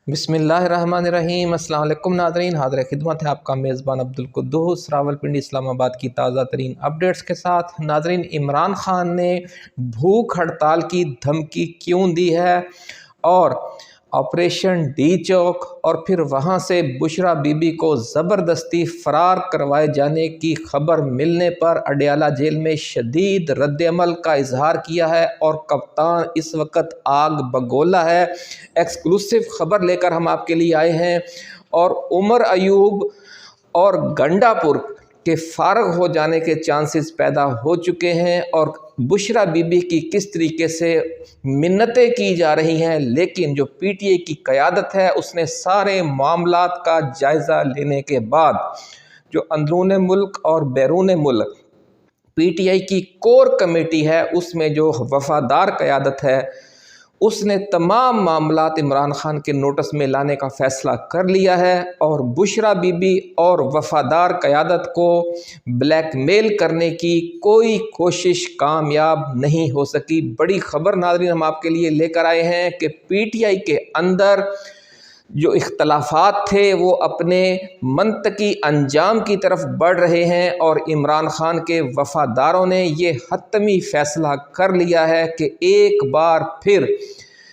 بسم اللہ الرحمن الرحیم۔ السلام علیکم ناظرین، حاضر خدمت ہے آپ کا میزبان عبدالقدوس راولپنڈی اسلام آباد کی تازہ ترین اپڈیٹس کے ساتھ۔ ناظرین، عمران خان نے بھوک ہڑتال کی دھمکی کیوں دی ہے اور آپریشن ڈی چوک اور پھر وہاں سے بشرا بی بی کو زبردستی فرار کروائے جانے کی خبر ملنے پر اڈیالہ جیل میں شدید رد عمل کا اظہار کیا ہے اور کپتان اس وقت آگ بگولا ہے۔ ایکسکلوسیو خبر لے کر ہم آپ کے لیے آئے ہیں اور عمر ایوب اور گنڈا پور کے فارغ ہو جانے کے چانسز پیدا ہو چکے ہیں اور بشرا بی بی کی کس طریقے سے منتیں کی جا رہی ہیں، لیکن جو پی ٹی آئی کی قیادت ہے اس نے سارے معاملات کا جائزہ لینے کے بعد جو اندرون ملک اور بیرون ملک پی ٹی آئی کی کور کمیٹی ہے اس میں جو وفادار قیادت ہے اس نے تمام معاملات عمران خان کے نوٹس میں لانے کا فیصلہ کر لیا ہے اور بشرا بی بی اور وفادار قیادت کو بلیک میل کرنے کی کوئی کوشش کامیاب نہیں ہو سکی۔ بڑی خبر ناظرین ہم آپ کے لیے لے کر آئے ہیں کہ پی ٹی آئی کے اندر جو اختلافات تھے وہ اپنے منطقی انجام کی طرف بڑھ رہے ہیں اور عمران خان کے وفاداروں نے یہ حتمی فیصلہ کر لیا ہے کہ ایک بار پھر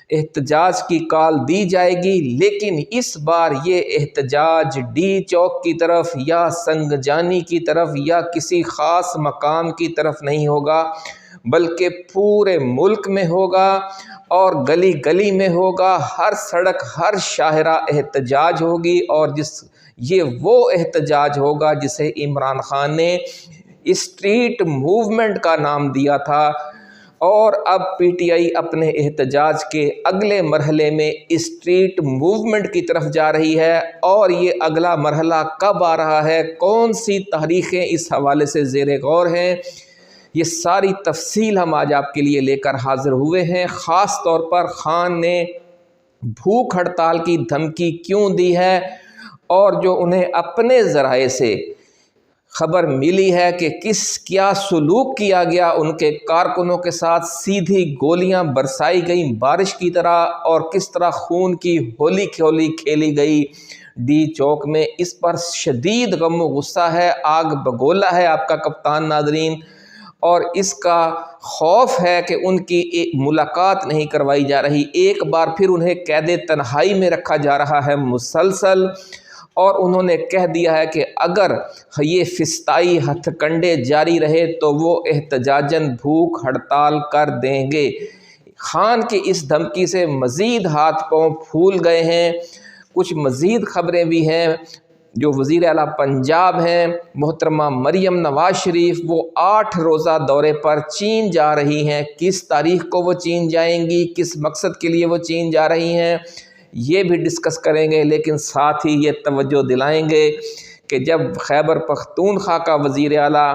احتجاج کی کال دی جائے گی، لیکن اس بار یہ احتجاج ڈی چوک کی طرف یا سنگجانی کی طرف یا کسی خاص مقام کی طرف نہیں ہوگا بلکہ پورے ملک میں ہوگا اور گلی گلی میں ہوگا، ہر سڑک ہر شاہراہ احتجاج ہوگی اور یہ وہ احتجاج ہوگا جسے عمران خان نے اسٹریٹ موومنٹ کا نام دیا تھا اور اب پی ٹی آئی اپنے احتجاج کے اگلے مرحلے میں اسٹریٹ موومنٹ کی طرف جا رہی ہے اور یہ اگلا مرحلہ کب آ رہا ہے، کون سی تاریخیں اس حوالے سے زیر غور ہیں، یہ ساری تفصیل ہم آج آپ کے لیے لے کر حاضر ہوئے ہیں۔ خاص طور پر خان نے بھوک ہڑتال کی دھمکی کیوں دی ہے اور جو انہیں اپنے ذرائع سے خبر ملی ہے کہ کیا سلوک کیا گیا ان کے کارکنوں کے ساتھ، سیدھی گولیاں برسائی گئیں بارش کی طرح اور کس طرح خون کی ہولی کھیلی گئی ڈی چوک میں، اس پر شدید غم و غصہ ہے، آگ بگولا ہے آپ کا کپتان ناظرین، اور اس کا خوف ہے کہ ان کی ملاقات نہیں کروائی جا رہی، ایک بار پھر انہیں قید تنہائی میں رکھا جا رہا ہے مسلسل، اور انہوں نے کہہ دیا ہے کہ اگر یہ فسطائی ہتھ کنڈے جاری رہے تو وہ احتجاجاً بھوک ہڑتال کر دیں گے۔ خان کی اس دھمکی سے مزید ہاتھ پاؤں پھول گئے ہیں۔ کچھ مزید خبریں بھی ہیں، جو وزیر اعلیٰ پنجاب ہیں محترمہ مریم نواز شریف، وہ 8 روزہ دورے پر چین جا رہی ہیں۔ کس تاریخ کو وہ چین جائیں گی، کس مقصد کے لیے وہ چین جا رہی ہیں، یہ بھی ڈسکس کریں گے، لیکن ساتھ ہی یہ توجہ دلائیں گے کہ جب خیبر پختونخوا کا وزیر اعلیٰ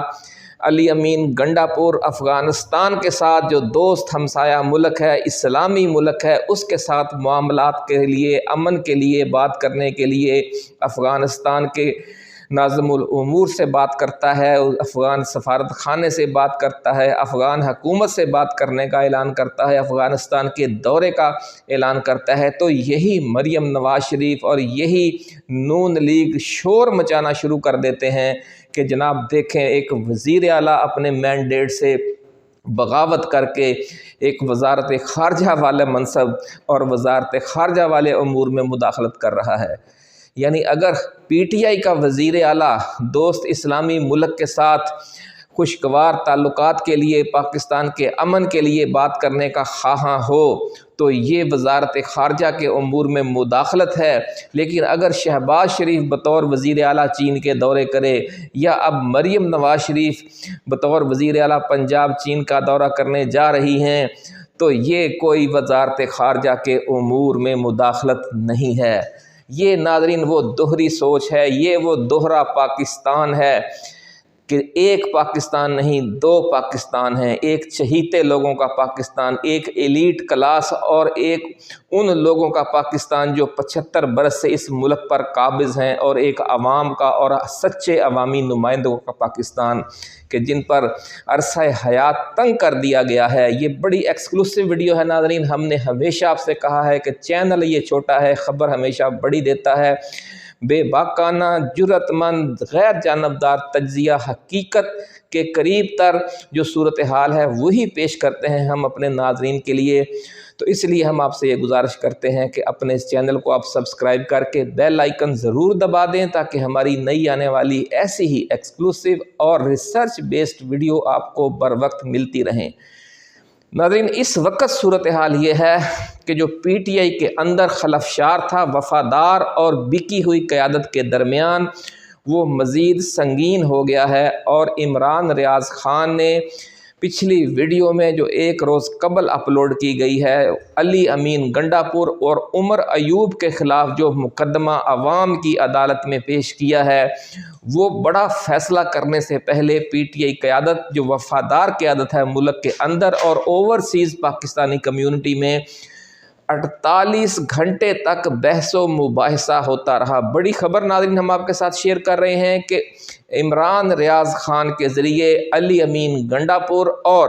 علی امین گنڈا پور افغانستان کے ساتھ جو دوست ہمسایہ ملک ہے، اسلامی ملک ہے، اس کے ساتھ معاملات کے لیے، امن کے لیے بات کرنے کے لیے افغانستان کے ناظم الامور سے بات کرتا ہے، افغان سفارت خانے سے بات کرتا ہے، افغان حکومت سے بات کرنے کا اعلان کرتا ہے، افغانستان کے دورے کا اعلان کرتا ہے، تو یہی مریم نواز شریف اور یہی نون لیگ شور مچانا شروع کر دیتے ہیں کہ جناب دیکھیں ایک وزیر اعلیٰ اپنے مینڈیٹ سے بغاوت کر کے ایک وزارت خارجہ والا منصب اور وزارت خارجہ والے امور میں مداخلت کر رہا ہے۔ یعنی اگر پی ٹی آئی کا وزیر اعلیٰ دوست اسلامی ملک کے ساتھ خوشگوار تعلقات کے لیے، پاکستان کے امن کے لیے بات کرنے کا خواہاں ہو تو یہ وزارت خارجہ کے امور میں مداخلت ہے، لیکن اگر شہباز شریف بطور وزیر اعلیٰ چین کے دورے کرے یا اب مریم نواز شریف بطور وزیر اعلیٰ پنجاب چین کا دورہ کرنے جا رہی ہیں تو یہ کوئی وزارت خارجہ کے امور میں مداخلت نہیں ہے۔ یہ ناظرین وہ دوہری سوچ ہے، یہ وہ دوہرا پاکستان ہے کہ ایک پاکستان نہیں، دو پاکستان ہیں، ایک چہیتے لوگوں کا پاکستان، ایک ایلیٹ کلاس اور ایک ان لوگوں کا پاکستان جو 75 برس سے اس ملک پر قابض ہیں، اور ایک عوام کا اور سچے عوامی نمائندوں کا پاکستان کہ جن پر عرصہ حیات تنگ کر دیا گیا ہے۔ یہ بڑی ایکسکلوسیو ویڈیو ہے ناظرین، ہم نے ہمیشہ آپ سے کہا ہے کہ چینل یہ چھوٹا ہے، خبر ہمیشہ بڑی دیتا ہے، بے باکانہ، جرأت مند، غیر جانبدار تجزیہ حقیقت کے قریب تر جو صورتحال ہے وہی پیش کرتے ہیں ہم اپنے ناظرین کے لیے۔ تو اس لیے ہم آپ سے یہ گزارش کرتے ہیں کہ اپنے اس چینل کو آپ سبسکرائب کر کے بیل آئیکن ضرور دبا دیں تاکہ ہماری نئی آنے والی ایسی ہی ایکسکلوسیو اور ریسرچ بیسڈ ویڈیو آپ کو بر وقت ملتی رہیں۔ ناظرین، اس وقت صورتحال یہ ہے کہ جو پی ٹی آئی کے اندر خلفشار تھا وفادار اور بکی ہوئی قیادت کے درمیان، وہ مزید سنگین ہو گیا ہے، اور عمران ریاض خان نے پچھلی ویڈیو میں جو ایک روز قبل اپلوڈ کی گئی ہے علی امین گنڈا پور اور عمر ایوب کے خلاف جو مقدمہ عوام کی عدالت میں پیش کیا ہے، وہ بڑا فیصلہ کرنے سے پہلے پی ٹی آئی قیادت جو وفادار قیادت ہے ملک کے اندر اور اوورسیز پاکستانی کمیونٹی میں 48 گھنٹے تک بحث و مباحثہ ہوتا رہا۔ بڑی خبر ناظرین ہم آپ کے ساتھ شیئر کر رہے ہیں کہ عمران ریاض خان کے ذریعے علی امین گنڈا پور اور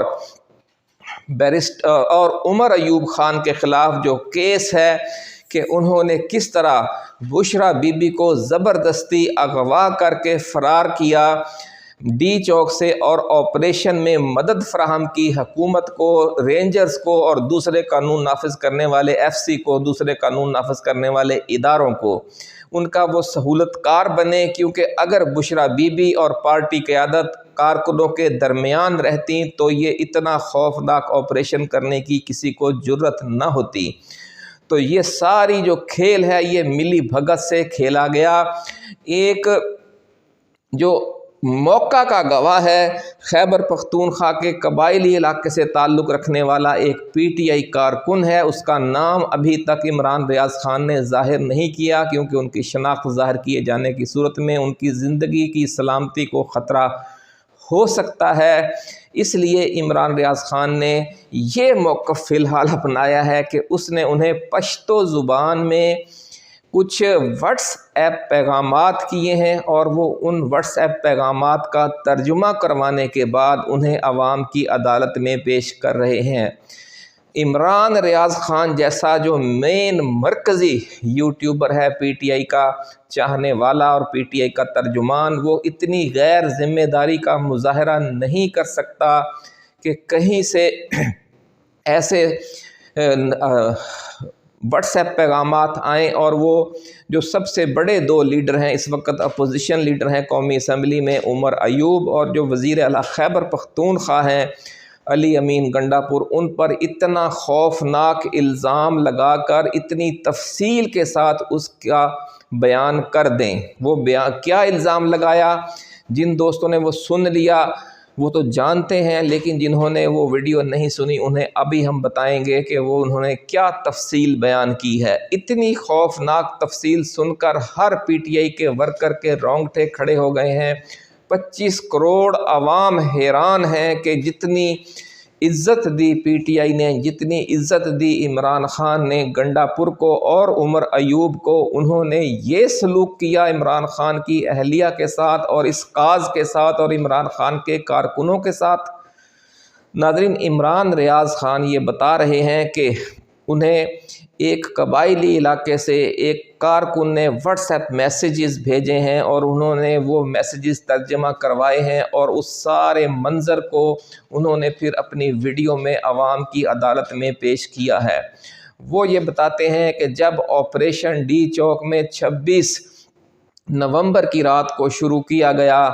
عمر ایوب خان کے خلاف جو کیس ہے کہ انہوں نے کس طرح بشرا بی بی کو زبردستی اغوا کر کے فرار کیا ڈی چوک سے، اور آپریشن میں مدد فراہم کی حکومت کو، رینجرز کو اور دوسرے قانون نافذ کرنے والے ایف سی کو، دوسرے قانون نافذ کرنے والے اداروں کو، ان کا وہ سہولت کار بنے، کیونکہ اگر بشرا بی بی اور پارٹی قیادت کارکنوں کے درمیان رہتی تو یہ اتنا خوفناک آپریشن کرنے کی کسی کو جرأت نہ ہوتی۔ تو یہ ساری جو کھیل ہے یہ ملی بھگت سے کھیلا گیا۔ ایک جو موقع کا گواہ ہے خیبر پختونخوا کے قبائلی علاقے سے تعلق رکھنے والا ایک پی ٹی آئی کارکن ہے، اس کا نام ابھی تک عمران ریاض خان نے ظاہر نہیں کیا کیونکہ ان کی شناخت ظاہر کیے جانے کی صورت میں ان کی زندگی کی سلامتی کو خطرہ ہو سکتا ہے۔ اس لیے عمران ریاض خان نے یہ موقف فی الحال اپنایا ہے کہ اس نے انہیں پشتو زبان میں کچھ واٹس ایپ پیغامات کیے ہیں، اور وہ ان واٹس ایپ پیغامات کا ترجمہ کروانے کے بعد انہیں عوام کی عدالت میں پیش کر رہے ہیں۔ عمران ریاض خان جیسا جو مین مرکزی یوٹیوبر ہے پی ٹی آئی کا چاہنے والا اور پی ٹی آئی کا ترجمان، وہ اتنی غیر ذمہ داری کا مظاہرہ نہیں کر سکتا کہ کہیں سے ایسے واٹس ایپ پیغامات آئیں، اور وہ جو سب سے بڑے دو لیڈر ہیں اس وقت اپوزیشن لیڈر ہیں قومی اسمبلی میں عمر ایوب، اور جو وزیر اعلیٰ خیبر پختونخوا ہیں علی امین گنڈا پور، ان پر اتنا خوفناک الزام لگا کر اتنی تفصیل کے ساتھ اس کا بیان کر دیں۔ وہ بیان کیا الزام لگایا، جن دوستوں نے وہ سن لیا وہ تو جانتے ہیں، لیکن جنہوں نے وہ ویڈیو نہیں سنی انہیں ابھی ہم بتائیں گے کہ وہ انہوں نے کیا تفصیل بیان کی ہے۔ اتنی خوفناک تفصیل سن کر ہر پی ٹی آئی کے ورکر کے رونگٹے کھڑے ہو گئے ہیں۔ 25 کروڑ عوام حیران ہیں کہ جتنی عزت دی پی ٹی آئی نے، جتنی عزت دی عمران خان نے گنڈا پور کو اور عمر ایوب کو، انہوں نے یہ سلوک کیا عمران خان کی اہلیہ کے ساتھ اور اس کاز کے ساتھ اور عمران خان کے کارکنوں کے ساتھ۔ ناظرین، عمران ریاض خان یہ بتا رہے ہیں کہ انہیں ایک قبائلی علاقے سے ایک کارکن نے واٹس ایپ میسیجز بھیجے ہیں، اور انہوں نے وہ میسیجز ترجمہ کروائے ہیں، اور اس سارے منظر کو انہوں نے پھر اپنی ویڈیو میں عوام کی عدالت میں پیش کیا ہے۔ وہ یہ بتاتے ہیں کہ جب آپریشن ڈی چوک میں 26 نومبر کی رات کو شروع کیا گیا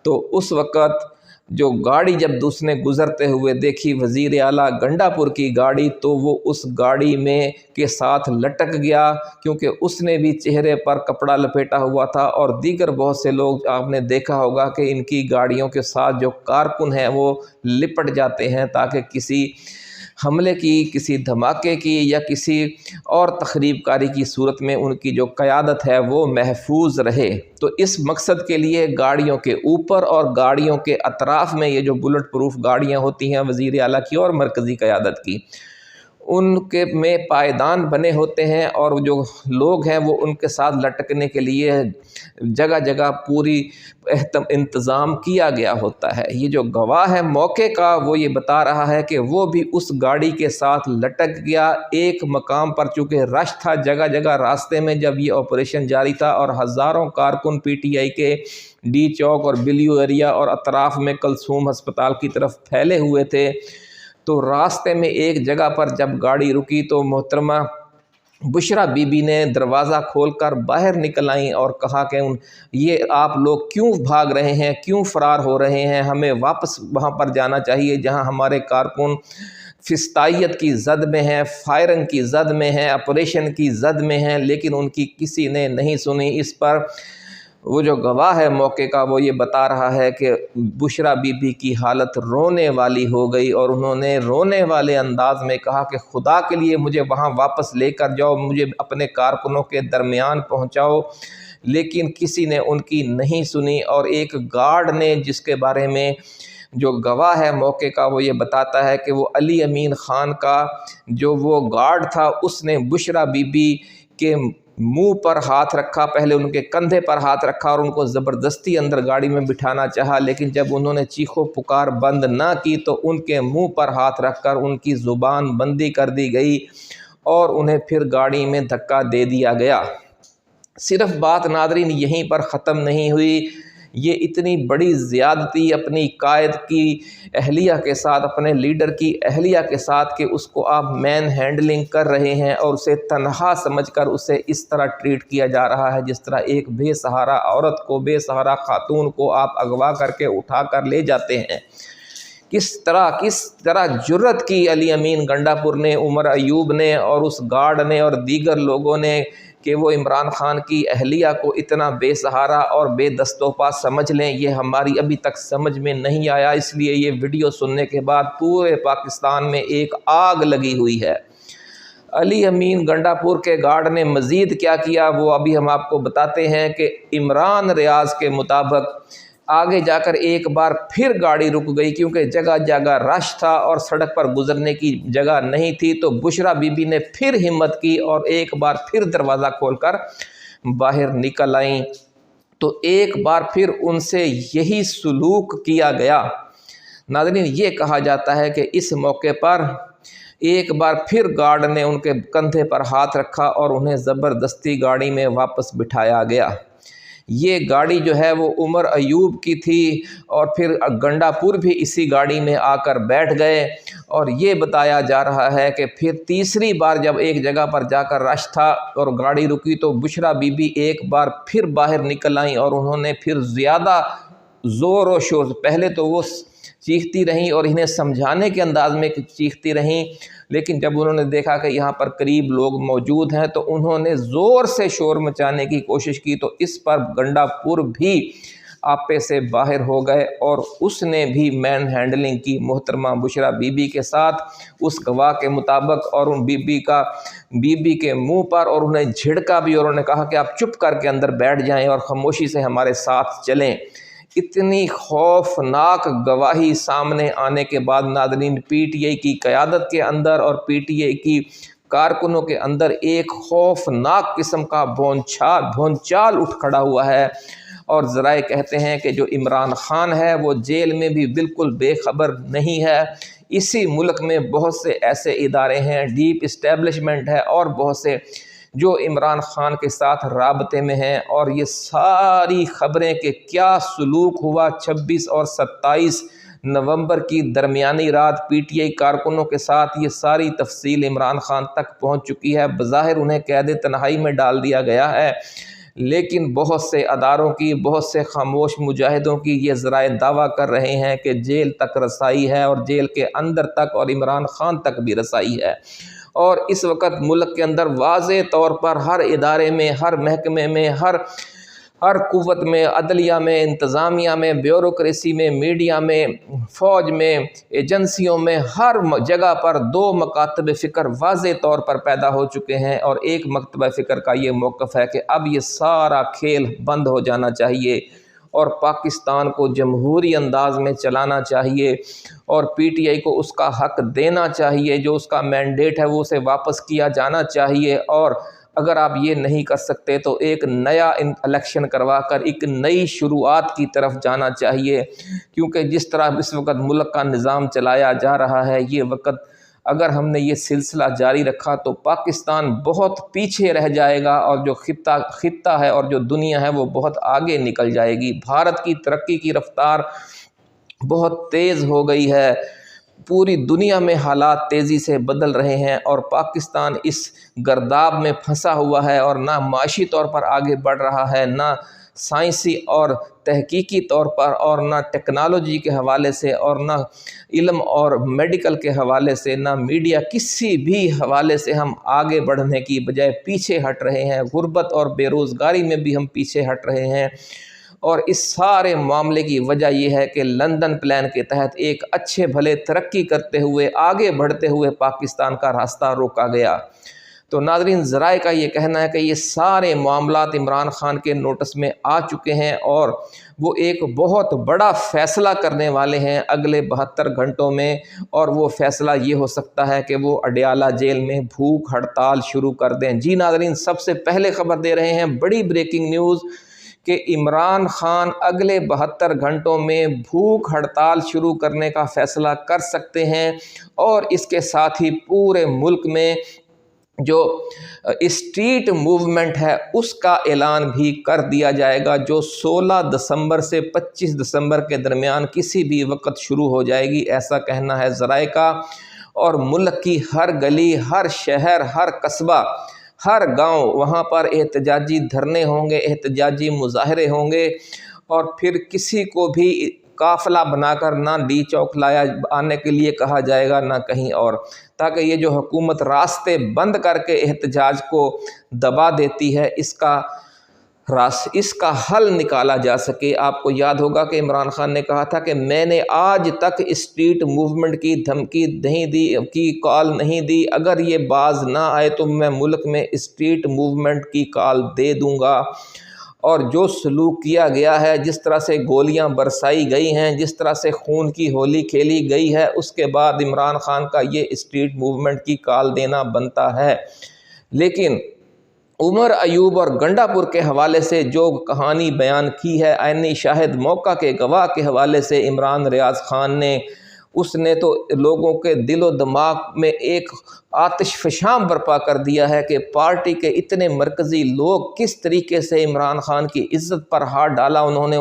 تو اس وقت جو گاڑی جب اس نے گزرتے ہوئے دیکھی وزیر اعلیٰ گنڈا پور کی گاڑی، تو وہ اس گاڑی میں کے ساتھ لٹک گیا، کیونکہ اس نے بھی چہرے پر کپڑا لپیٹا ہوا تھا، اور دیگر بہت سے لوگ آپ نے دیکھا ہوگا کہ ان کی گاڑیوں کے ساتھ جو کارکن ہیں وہ لپٹ جاتے ہیں تاکہ کسی حملے کی، کسی دھماکے کی یا کسی اور تخریب کاری کی صورت میں ان کی جو قیادت ہے وہ محفوظ رہے۔ تو اس مقصد کے لیے گاڑیوں کے اوپر اور گاڑیوں کے اطراف میں یہ جو بلٹ پروف گاڑیاں ہوتی ہیں وزیر اعلیٰ کی اور مرکزی قیادت کی، ان کے میں پائیدان بنے ہوتے ہیں، اور جو لوگ ہیں وہ ان کے ساتھ لٹکنے کے لیے جگہ جگہ پوری انتظام کیا گیا ہوتا ہے۔ یہ جو گواہ ہے موقع کا وہ یہ بتا رہا ہے کہ وہ بھی اس گاڑی کے ساتھ لٹک گیا ایک مقام پر، چونکہ رش تھا جگہ جگہ راستے میں جب یہ آپریشن جاری تھا، اور ہزاروں کارکن پی ٹی آئی کے ڈی چوک اور بلیو ایریا اور اطراف میں کلثوم ہسپتال کی طرف پھیلے ہوئے تھے۔ تو راستے میں ایک جگہ پر جب گاڑی رکی تو محترمہ بشرا بی بی نے دروازہ کھول کر باہر نکل آئیں اور کہا کہ یہ آپ لوگ کیوں بھاگ رہے ہیں، کیوں فرار ہو رہے ہیں، ہمیں واپس وہاں پر جانا چاہیے جہاں ہمارے کارکن فسطائیت کی زد میں ہیں، فائرنگ کی زد میں ہیں، آپریشن کی زد میں ہیں، لیکن ان کی کسی نے نہیں سنی۔ اس پر وہ جو گواہ ہے موقع کا وہ یہ بتا رہا ہے کہ بشرا بی بی کی حالت رونے والی ہو گئی، اور انہوں نے رونے والے انداز میں کہا کہ خدا کے لیے مجھے وہاں واپس لے کر جاؤ، مجھے اپنے کارکنوں کے درمیان پہنچاؤ، لیکن کسی نے ان کی نہیں سنی۔ اور ایک گارڈ نے، جس کے بارے میں جو گواہ ہے موقع کا وہ یہ بتاتا ہے کہ وہ علی امین خان کا جو وہ گارڈ تھا، اس نے بشرا بی بی کے منہ پر ہاتھ رکھا، پہلے ان کے کندھے پر ہاتھ رکھا اور ان کو زبردستی اندر گاڑی میں بٹھانا چاہا، لیکن جب انہوں نے چیخو پکار بند نہ کی تو ان کے منہ پر ہاتھ رکھ کر ان کی زبان بندی کر دی گئی اور انہیں پھر گاڑی میں دھکا دے دیا گیا۔ صرف بات ناظرین یہیں پر ختم نہیں ہوئی، یہ اتنی بڑی زیادتی اپنی قائد کی اہلیہ کے ساتھ، اپنے لیڈر کی اہلیہ کے ساتھ، کہ اس کو آپ مین ہینڈلنگ کر رہے ہیں اور اسے تنہا سمجھ کر اسے اس طرح ٹریٹ کیا جا رہا ہے جس طرح ایک بے سہارا عورت کو، بے سہارا خاتون کو آپ اغوا کر کے اٹھا کر لے جاتے ہیں۔ کس طرح جرت کی علی امین گنڈا پور نے، عمر ایوب نے اور اس گارڈ نے اور دیگر لوگوں نے کہ وہ عمران خان کی اہلیہ کو اتنا بے سہارا اور بے دست و پا سمجھ لیں، یہ ہماری ابھی تک سمجھ میں نہیں آیا۔ اس لیے یہ ویڈیو سننے کے بعد پورے پاکستان میں ایک آگ لگی ہوئی ہے۔ علی امین گنڈا پور کے گارڈ نے مزید کیا کیا وہ ابھی ہم آپ کو بتاتے ہیں کہ عمران ریاض کے مطابق آگے جا کر ایک بار پھر گاڑی رک گئی، کیونکہ جگہ جگہ رش تھا اور سڑک پر گزرنے کی جگہ نہیں تھی، تو بشرا بی بی نے پھر ہمت کی اور ایک بار پھر دروازہ کھول کر باہر نکل آئیں، تو ایک بار پھر ان سے یہی سلوک کیا گیا۔ ناظرین یہ کہا جاتا ہے کہ اس موقع پر ایک بار پھر گارڈ نے ان کے کندھے پر ہاتھ رکھا اور انہیں زبردستی گاڑی میں واپس بٹھایا گیا۔ یہ گاڑی جو ہے وہ عمر ایوب کی تھی، اور پھر گنڈا پور بھی اسی گاڑی میں آ کر بیٹھ گئے، اور یہ بتایا جا رہا ہے کہ پھر تیسری بار جب ایک جگہ پر جا کر رش تھا اور گاڑی رکی تو بشرا بی بی ایک بار پھر باہر نکل آئیں، اور انہوں نے پھر زیادہ زور و شور، پہلے تو وہ چیختی رہیں اور انہیں سمجھانے کے انداز میں چیختی رہیں، لیکن جب انہوں نے دیکھا کہ یہاں پر قریب لوگ موجود ہیں تو انہوں نے زور سے شور مچانے کی کوشش کی، تو اس پر گنڈا پور بھی آپے سے باہر ہو گئے اور اس نے بھی مین ہینڈلنگ کی محترمہ بشرا بی بی کے ساتھ اس گواہ کے مطابق، اور ان بی بی کے منہ پر، اور انہیں جھڑکا بھی اور انہوں نے کہا کہ آپ چپ کر کے اندر بیٹھ جائیں اور خاموشی سے ہمارے ساتھ چلیں۔ اتنی خوفناک گواہی سامنے آنے کے بعد ناظرین پی ٹی آئی کی قیادت کے اندر اور پی ٹی آئی کی کارکنوں کے اندر ایک خوفناک قسم کا بھونچال اٹھ کھڑا ہوا ہے، اور ذرائع کہتے ہیں کہ جو عمران خان ہے وہ جیل میں بھی بالکل بے خبر نہیں ہے۔ اسی ملک میں بہت سے ایسے ادارے ہیں، ڈیپ اسٹیبلشمنٹ ہے اور بہت سے جو عمران خان کے ساتھ رابطے میں ہیں، اور یہ ساری خبریں کہ کیا سلوک ہوا 26 اور 27 نومبر کی درمیانی رات پی ٹی آئی کارکنوں کے ساتھ، یہ ساری تفصیل عمران خان تک پہنچ چکی ہے۔ بظاہر انہیں قید تنہائی میں ڈال دیا گیا ہے، لیکن بہت سے اداروں کی، بہت سے خاموش مجاہدوں کی یہ ذرائع دعویٰ کر رہے ہیں کہ جیل تک رسائی ہے، اور جیل کے اندر تک اور عمران خان تک بھی رسائی ہے۔ اور اس وقت ملک کے اندر واضح طور پر ہر ادارے میں، ہر محکمے میں، ہر ہر قوت میں، عدلیہ میں، انتظامیہ میں، بیوروکریسی میں، میڈیا میں، فوج میں، ایجنسیوں میں، ہر جگہ پر دو مکاتب فکر واضح طور پر پیدا ہو چکے ہیں، اور ایک مکتبہ فکر کا یہ موقف ہے کہ اب یہ سارا کھیل بند ہو جانا چاہیے اور پاکستان کو جمہوری انداز میں چلانا چاہیے، اور پی ٹی آئی کو اس کا حق دینا چاہیے، جو اس کا مینڈیٹ ہے وہ اسے واپس کیا جانا چاہیے، اور اگر آپ یہ نہیں کر سکتے تو ایک نیا الیکشن کروا کر ایک نئی شروعات کی طرف جانا چاہیے، کیونکہ جس طرح اس وقت ملک کا نظام چلایا جا رہا ہے، یہ وقت اگر ہم نے یہ سلسلہ جاری رکھا تو پاکستان بہت پیچھے رہ جائے گا، اور جو خطہ ہے اور جو دنیا ہے وہ بہت آگے نکل جائے گی۔ بھارت کی ترقی کی رفتار بہت تیز ہو گئی ہے، پوری دنیا میں حالات تیزی سے بدل رہے ہیں، اور پاکستان اس گرداب میں پھنسا ہوا ہے، اور نہ معاشی طور پر آگے بڑھ رہا ہے، نہ سائنسی اور تحقیقی طور پر، اور نہ ٹیکنالوجی کے حوالے سے، اور نہ علم اور میڈیکل کے حوالے سے، نہ میڈیا، کسی بھی حوالے سے ہم آگے بڑھنے کی بجائے پیچھے ہٹ رہے ہیں۔ غربت اور بے روزگاری میں بھی ہم پیچھے ہٹ رہے ہیں، اور اس سارے معاملے کی وجہ یہ ہے کہ لندن پلان کے تحت ایک اچھے بھلے ترقی کرتے ہوئے، آگے بڑھتے ہوئے پاکستان کا راستہ روکا گیا۔ تو ناظرین، ذرائع کا یہ کہنا ہے کہ یہ سارے معاملات عمران خان کے نوٹس میں آ چکے ہیں، اور وہ ایک بہت بڑا فیصلہ کرنے والے ہیں اگلے 72 گھنٹوں میں، اور وہ فیصلہ یہ ہو سکتا ہے کہ وہ اڈیالہ جیل میں بھوک ہڑتال شروع کر دیں۔ جی ناظرین، سب سے پہلے خبر دے رہے ہیں، بڑی بریکنگ نیوز، کہ عمران خان اگلے 72 گھنٹوں میں بھوک ہڑتال شروع کرنے کا فیصلہ کر سکتے ہیں، اور اس کے ساتھ ہی پورے ملک میں جو اسٹریٹ موومنٹ ہے اس کا اعلان بھی کر دیا جائے گا، جو 16 دسمبر سے 25 دسمبر کے درمیان کسی بھی وقت شروع ہو جائے گی، ایسا کہنا ہے ذرائع کا۔ اور ملک کی ہر گلی، ہر شہر، ہر قصبہ، ہر گاؤں، وہاں پر احتجاجی دھرنے ہوں گے، احتجاجی مظاہرے ہوں گے، اور پھر کسی کو بھی قافلہ بنا کر نہ ڈی چوک لایا آنے کے لیے کہا جائے گا، نہ کہیں اور، تاکہ یہ جو حکومت راستے بند کر کے احتجاج کو دبا دیتی ہے، اس کا حل نکالا جا سکے۔ آپ کو یاد ہوگا کہ عمران خان نے کہا تھا کہ میں نے آج تک اسٹریٹ موومنٹ کی دھمکی نہیں دی، کی کال نہیں دی، اگر یہ باز نہ آئے تو میں ملک میں اسٹریٹ موومنٹ کی کال دے دوں گا۔ اور جو سلوک کیا گیا ہے، جس طرح سے گولیاں برسائی گئی ہیں، جس طرح سے خون کی ہولی کھیلی گئی ہے، اس کے بعد عمران خان کا یہ اسٹریٹ موومنٹ کی کال دینا بنتا ہے۔ لیکن عمر ایوب اور گنڈا پور کے حوالے سے جو کہانی بیان کی ہے، عینی شاہد موقع کے گواہ کے حوالے سے عمران ریاض خان نے، اس نے تو لوگوں کے دل و دماغ میں ایک آتش فشاں برپا کر دیا ہے کہ پارٹی کے اتنے مرکزی لوگ کس طریقے سے عمران خان کی عزت پر ہاتھ ڈالا، انہوں نے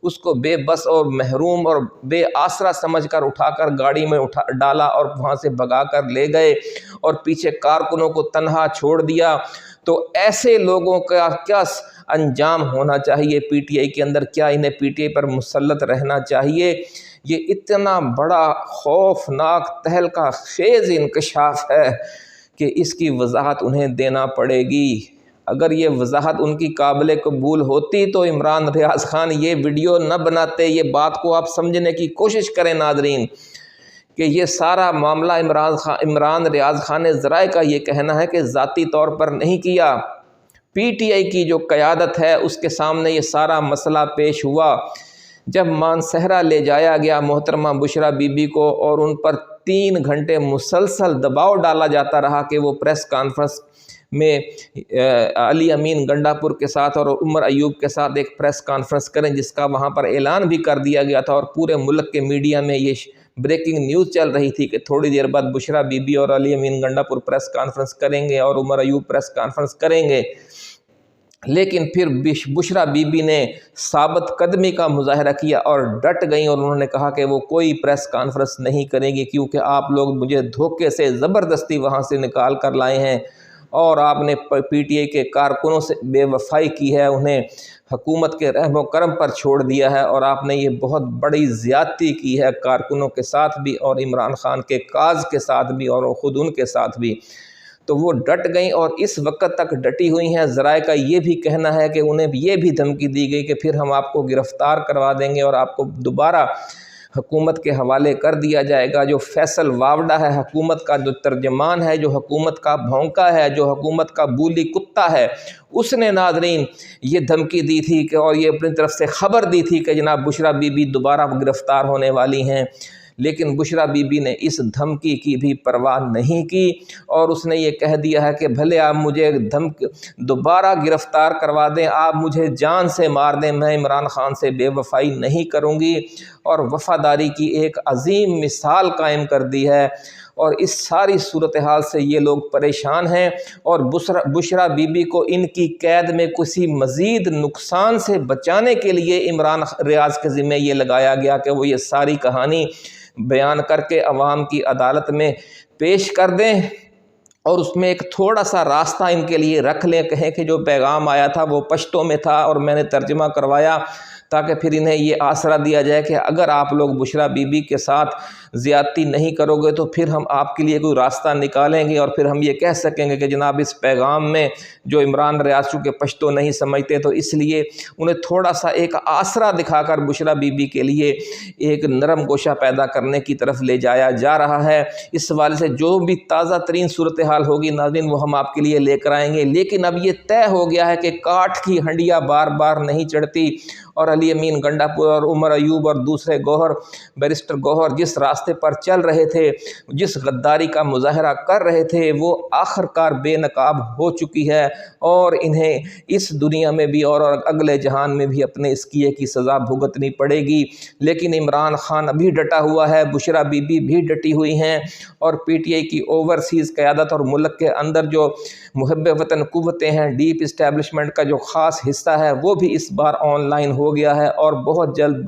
اس کو بے بس اور محروم اور بے آسرا سمجھ کر اٹھا کر گاڑی میں ڈالا، اور وہاں سے بھگا کر لے گئے، اور پیچھے کارکنوں کو تنہا چھوڑ دیا۔ تو ایسے لوگوں کا کیا انجام ہونا چاہیے پی ٹی آئی کے اندر؟ کیا انہیں پی ٹی آئی پر مسلط رہنا چاہیے؟ یہ اتنا بڑا خوفناک تہلکہ خیز انکشاف ہے کہ اس کی وضاحت انہیں دینا پڑے گی۔ اگر یہ وضاحت ان کی قابل قبول ہوتی تو عمران ریاض خان یہ ویڈیو نہ بناتے۔ یہ بات کو آپ سمجھنے کی کوشش کریں ناظرین، کہ یہ سارا معاملہ عمران ریاض خان ذرائع کا یہ کہنا ہے کہ ذاتی طور پر نہیں کیا، پی ٹی آئی کی جو قیادت ہے اس کے سامنے یہ سارا مسئلہ پیش ہوا۔ جب مانسہرہ لے جایا گیا محترمہ بشرا بی بی کو، اور ان پر 3 گھنٹے مسلسل دباؤ ڈالا جاتا رہا کہ وہ پریس کانفرنس میں علی امین گنڈا پور کے ساتھ اور عمر ایوب کے ساتھ ایک پریس کانفرنس کریں، جس کا وہاں پر اعلان بھی کر دیا گیا تھا، اور پورے ملک کے میڈیا میں یہ بریکنگ نیوز چل رہی تھی کہ تھوڑی دیر بعد بشرا بی بی اور علی امین گنڈا پور پریس کانفرنس کریں گے اور عمر ایوب پریس کانفرنس کریں گے۔ لیکن پھر بشرا بی بی نے ثابت قدمی کا مظاہرہ کیا اور ڈٹ گئیں، اور انہوں نے کہا کہ وہ کوئی پریس کانفرنس نہیں کریں گی، کیونکہ آپ لوگ مجھے دھوکے سے زبردستی وہاں سے نکال کر لائے ہیں، اور آپ نے پی ٹی آئی کے کارکنوں سے بے وفائی کی ہے، انہیں حکومت کے رحم و کرم پر چھوڑ دیا ہے، اور آپ نے یہ بہت بڑی زیادتی کی ہے کارکنوں کے ساتھ بھی، اور عمران خان کے کاز کے ساتھ بھی، اور خود ان کے ساتھ بھی۔ تو وہ ڈٹ گئیں اور اس وقت تک ڈٹی ہوئی ہیں۔ ذرائع کا یہ بھی کہنا ہے کہ انہیں یہ بھی دھمکی دی گئی کہ پھر ہم آپ کو گرفتار کروا دیں گے اور آپ کو دوبارہ حکومت کے حوالے کر دیا جائے گا۔ جو فیصل واوڈا ہے حکومت کا، جو ترجمان ہے، جو حکومت کا بھونکا ہے، جو حکومت کا بولی کتا ہے، اس نے ناظرین یہ دھمکی دی تھی کہ اور یہ اپنی طرف سے خبر دی تھی کہ جناب بشریٰ بی بی دوبارہ گرفتار ہونے والی ہیں، لیکن بشریٰ بی بی نے اس دھمکی کی بھی پرواہ نہیں کی اور اس نے یہ کہہ دیا ہے کہ بھلے آپ مجھے دوبارہ گرفتار کروا دیں، آپ مجھے جان سے مار دیں، میں عمران خان سے بے وفائی نہیں کروں گی، اور وفاداری کی ایک عظیم مثال قائم کر دی ہے۔ اور اس ساری صورتحال سے یہ لوگ پریشان ہیں، اور بشریٰ بی بی کو ان کی قید میں کسی مزید نقصان سے بچانے کے لیے عمران ریاض کے ذمہ یہ لگایا گیا کہ وہ یہ ساری کہانی بیان کر کے عوام کی عدالت میں پیش کر دیں، اور اس میں ایک تھوڑا سا راستہ ان کے لیے رکھ لیں، کہیں کہ جو پیغام آیا تھا وہ پشتو میں تھا اور میں نے ترجمہ کروایا، تاکہ پھر انہیں یہ آسرا دیا جائے کہ اگر آپ لوگ بشریٰ بی بی کے ساتھ زیادتی نہیں کرو گے تو پھر ہم آپ کے لیے کوئی راستہ نکالیں گے، اور پھر ہم یہ کہہ سکیں گے کہ جناب اس پیغام میں جو عمران ریاض چونکہ پشتو نہیں سمجھتے تو اس لیے انہیں تھوڑا سا ایک آسرا دکھا کر بشریٰ بی بی کے لیے ایک نرم گوشہ پیدا کرنے کی طرف لے جایا جا رہا ہے۔ اس حوالے سے جو بھی تازہ ترین صورتحال ہوگی ناظرین وہ ہم آپ کے لیے لے کر آئیں گے، لیکن اب یہ طے ہو گیا ہے کہ کاٹھ کی ہنڈیاں بار بار نہیں چڑھتی، اور علی امین گنڈا پور اور عمر ایوب اور دوسرے گوہر بیرسٹر گوہر جس راستے پر چل رہے تھے، جس غداری کا مظاہرہ کر رہے تھے، وہ آخر کار بے نقاب ہو چکی ہے، اور انہیں اس دنیا میں بھی اور اگلے جہان میں بھی اپنے اس کیے کی سزا بھگتنی پڑے گی۔ لیکن عمران خان ابھی ڈٹا ہوا ہے، بشریٰ بی بی بھی ڈٹی ہوئی ہیں، اور پی ٹی آئی کی اوورسیز قیادت اور ملک کے اندر جو محب وطن قوتیں ہیں، ڈیپ اسٹیبلشمنٹ کا جو خاص حصہ ہے وہ بھی اس بار آن لائن ہو گیا ہے، اور بہت جلد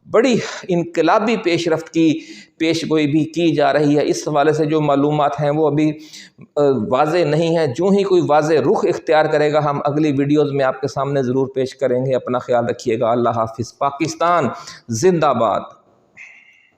بڑی انقلابی پیش رفت کی پیش گوئی بھی کی جا رہی ہے۔ اس حوالے سے جو معلومات ہیں وہ ابھی واضح نہیں ہیں، جو ہی کوئی واضح رخ اختیار کرے گا ہم اگلی ویڈیوز میں آپ کے سامنے ضرور پیش کریں گے۔ اپنا خیال رکھیے گا۔ اللہ حافظ۔ پاکستان زندہ باد۔